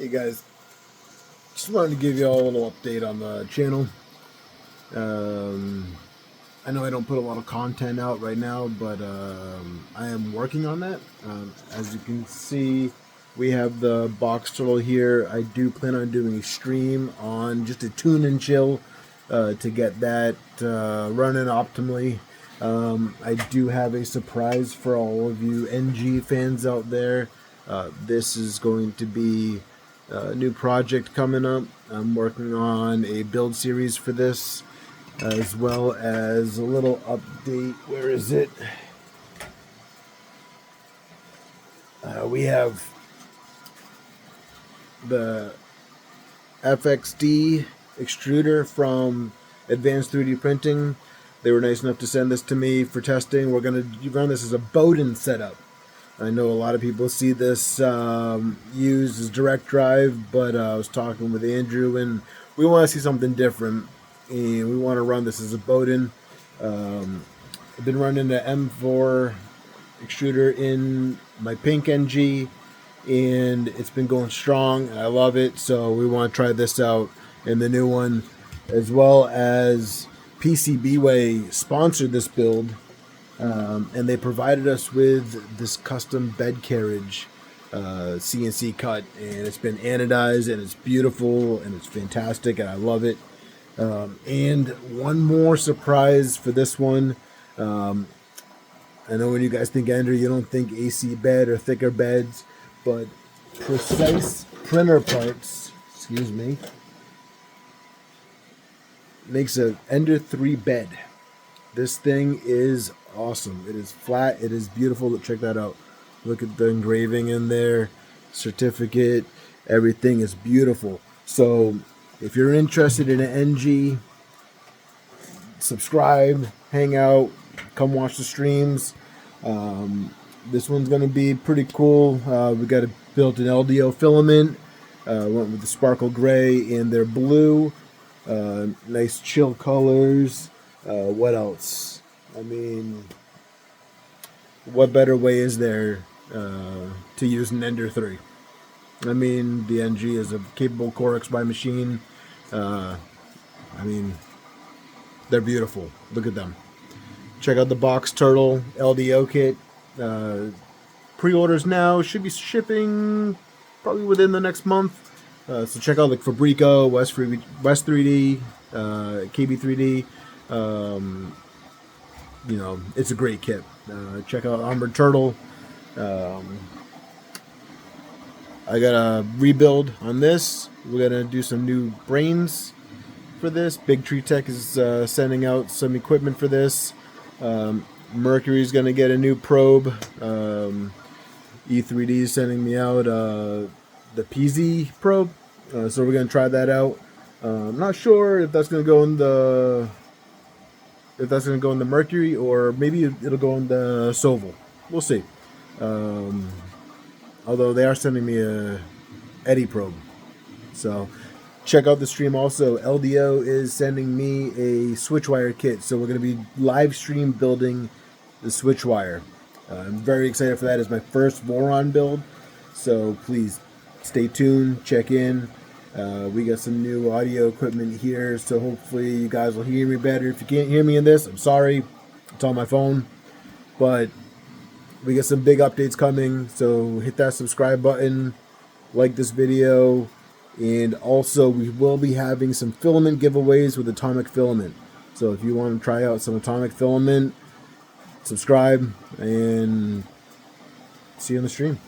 Hey guys, just wanted to give you all a little update on the channel. I know I don't put a lot of content out right now, but I am working on that. As you can see, we have the box turtle here. I do plan on doing a stream on just a tune and chill to get that running optimally. I do have a surprise for all of you NG fans out there. This is going to be a new project coming up. I'm working on a build series for this, as well as a little update. Where is it? We have the FXD Extruder from Advanced 3D Printing. They were nice enough to send this to me for testing. We're going to run this as a Bowden setup. I know a lot of people see this used as direct drive, but I was talking with Andrew, and we want to see something different, and we want to run this as a Bowden. I've been running the M4 extruder in my pink NG, and it's been going strong. I love it, so we want to try this out in the new one, as well as PCBWay sponsored this build. And they provided us with this custom bed carriage CNC cut, and it's been anodized, and it's beautiful, and it's fantastic, and I love it. And one more surprise for this one. I know when you guys think Ender, you don't think AC bed or thicker beds, but Precise Printer Parts, excuse me, makes an Ender 3 bed. This thing is awesome. It is flat. It is beautiful. Check that out. Look at the engraving in there. Certificate. Everything is beautiful. So if you're interested in an NG, subscribe, hang out, come watch the streams. This one's going to be pretty cool. We got a built-in LDO filament. Went with the sparkle gray and their blue. Nice chill colors. What else? I mean, what better way is there to use an Ender 3? I mean, the NG is a capable Core XY machine. I mean, they're beautiful. Look at them. Check out the Box Turtle LDO kit. Pre-orders now. Should be shipping probably within the next month. So check out like Fabrico, West 3D, KB3D. You know, it's a great kit. Check out Armor3d. I got a rebuild on this. We're gonna do some new brains for this. Bigtreetech is sending out some equipment for this. Mercury's gonna get a new probe. E3D is sending me out the PZ probe, so we're gonna try that out. I'm not sure if that's gonna go in the Mercury, or maybe it'll go in the Sovol. We'll see. Although they are sending me a Eddy probe. So check out the stream also. LDO is sending me a switchwire kit. So we're going to be live stream building the switchwire. I'm very excited for that. It's my first Voron build. So please stay tuned. Check in. We got some new audio equipment here, so hopefully you guys will hear me better. If you can't hear me in this, I'm sorry. It's on my phone. But we got some big updates coming, so hit that subscribe button, like this video, and also we will be having some filament giveaways with atomic filament. So if you want to try out some atomic filament, subscribe, and see you on the stream.